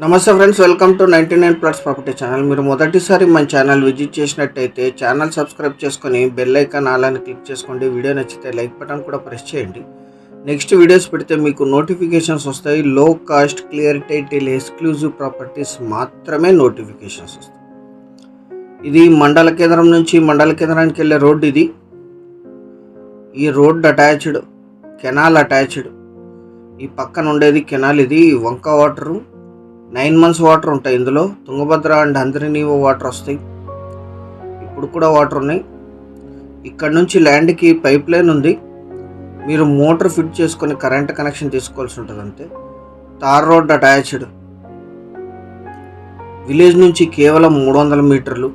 నమస్తే friends, welcome to 99 plots property channel. మీరు మొదటిసారి మన ఛానల్ విజిట్ చేసినట్టయితే ఛానల్ సబ్స్క్రైబ్ చేసుకొని బెల్ ఐకాన్ ఆల్ క్లిక్ చేసుకోండి. వీడియో నచ్చితే లైక్ బటన్ కూడా ప్రెస్ చేయండి. నెక్స్ట్ వీడియోస్ పెడితే మీకు నోటిఫికేషన్స్ వస్తాయి. లో cost, clear title, exclusive properties మాత్రమే నోటిఫికేషన్స్ వస్తాయి. ఇది మండల కేంద్రం నుంచి మండల కేంద్రానికి వెళ్ళే రోడ్. ఇది ఈ రోడ్ అటాచ్డ్, కెనాల్ అటాచ్డ్. ఈ పక్కన ఉండేది కెనాల్. ఇది వంక వాటరు, 9 months వాటర్ ఉంటాయి. ఇందులో తుంగభద్ర అండ్ హంద్రినీవో వాటర్ వస్తాయి. ఇప్పుడు కూడా వాటర్ ఉన్నాయి. ఇక్కడ నుంచి ల్యాండ్కి పైప్ లైన్ ఉంది. మీరు మోటార్ ఫిట్ చేసుకొని కరెంట్ కనెక్షన్ తీసుకోవాల్సి ఉంటుంది అంతే. Tar road attached. విలేజ్ నుంచి కేవలం 300 మీటర్లు.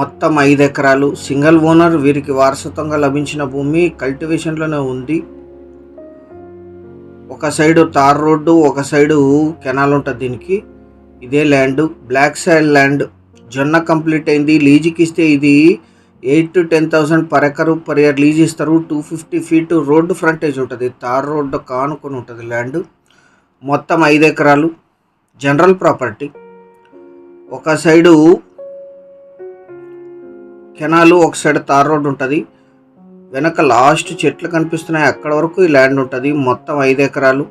మొత్తం 5 ఎకరాలు. Single owner. వీరికి వారసత్వంగా లభించిన భూమి కల్టివేషన్లోనే ఉంది. ఒక సైడు తార్ రోడ్డు, ఒక సైడు కెనాల్ ఉంటుంది. దీనికి ఇదే ల్యాండ్, బ్లాక్ సాయిల్ ల్యాండ్. జొన్న కంప్లీట్ అయింది. లీజుకి ఇస్తే ఇది 8,000 to 10,000 per acre per year lease ఇస్తారు. 250 feet రోడ్డు ఫ్రంటేజ్ ఉంటుంది. తార్ రోడ్డు కానుకొని ఉంటుంది ల్యాండ్. మొత్తం 5 ఎకరాలు. General property. ఒక సైడు కెనాలు, ఒక సైడ్ తార్ రోడ్డు ఉంటుంది. వెనక లాస్ట్ చెట్లు కనిపిస్తున్నాయి, అక్కడ వరకు ఈ ల్యాండ్ ఉంటుంది. మొత్తం 5 ఎకరాలు.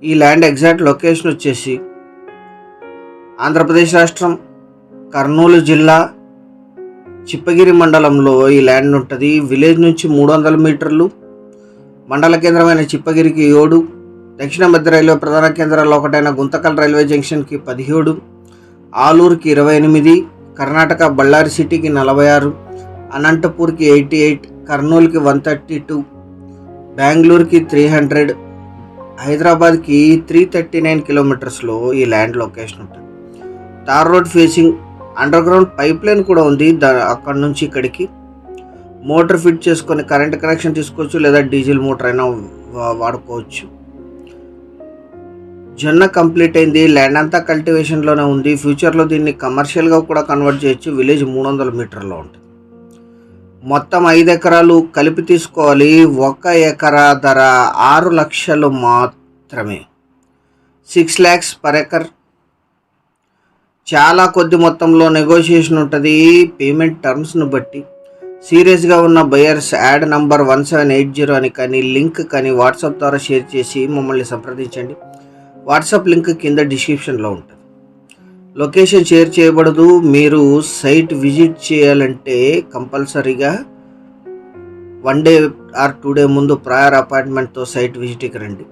ఈ ల్యాండ్ ఎగ్జాక్ట్ లొకేషన్ వచ్చేసి ఆంధ్రప్రదేశ్ రాష్ట్రం, కర్నూలు జిల్లా, చిప్పగిరి మండలంలో ఈ ల్యాండ్ ఉంటుంది. విలేజ్ నుంచి 300 మీటర్లు. మండల కేంద్రమైన చిప్పగిరికి 7, దక్షిణ మధ్య రైల్వే ప్రధాన కేంద్రాల్లో ఒకటైన గుంతకల్ రైల్వే జంక్షన్కి 17, ఆలూరుకి 28, కర్ణాటక బళ్ళారి సిటీకి 46, అనంతపూర్కి 88, కర్నూలుకి 132, బెంగళూరుకి 300, హైదరాబాద్కి 339 కిలోమీటర్స్లో ఈ ల్యాండ్ లొకేషన్ ఉంటుంది. Tar road facing. Under ground pipe line కూడా ఉంది. అక్కడ నుంచి ఇక్కడికి మోటార్ ఫిట్ చేసుకొని కరెంట్ కనెక్షన్ తీసుకోవచ్చు, లేదా డీజిల్ మోటార్ అయినా వాడుకోవచ్చు. జొన్న కంప్లీట్ అయింది. ల్యాండ్ అంతా కల్టివేషన్లోనే ఉంది. ఫ్యూచర్లో దీన్ని కమర్షియల్గా కూడా కన్వర్ట్ చేయొచ్చు. విలేజ్ 300 మీటర్లో ఉంటుంది. మొత్తం 5 ఎకరాలు కలిపి తీసుకోవాలి. 1 ఎకరా ధర 6 లక్షలు మాత్రమే. 6 lakhs పర్ ఎకర్. చాలా కొద్ది మొత్తంలో నెగోషియేషన్ ఉంటుంది పేమెంట్ టర్మ్స్ను బట్టి. సీరియస్గా ఉన్న బయర్స్ యాడ్ నంబర్ 1780 అని కానీ లింక్ కానీ వాట్సాప్ ద్వారా షేర్ చేసి మమ్మల్ని సంప్రదించండి. వాట్సాప్ లింక్ కింద డిస్క్రిప్షన్లో ఉంటుంది. లొకేషన్ షేర్ చేయబడదు. మీరు సైట్ విజిట్ చేయాలంటే కంపల్సరీగా 1 day or 2 day ముందు ప్రయర్ అపాయింట్మెంట్తో సైట్ విజిట్కి రండి.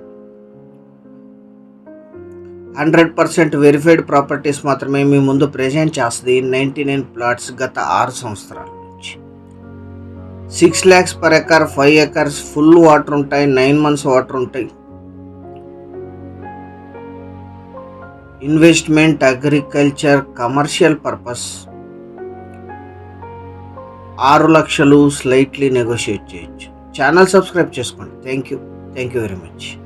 100% వెరిఫైడ్ ప్రాపర్టీస్ మాత్రమే మీ ముందు ప్రెజెంట్ చేస్తుంది 99 ప్లాట్స్ గత 6 సంవత్సరాల నుంచి. 6 lakhs per acre, 5 acres full water ఉంటాయి, 9 months వాటర్ ఉంటాయి. Investment, agriculture, commercial purpose. 6 లక్షలు స్లైట్లీ నెగోషియేట్ చేయొచ్చు. ఛానల్ సబ్స్క్రైబ్ చేసుకోండి. Thank you very much.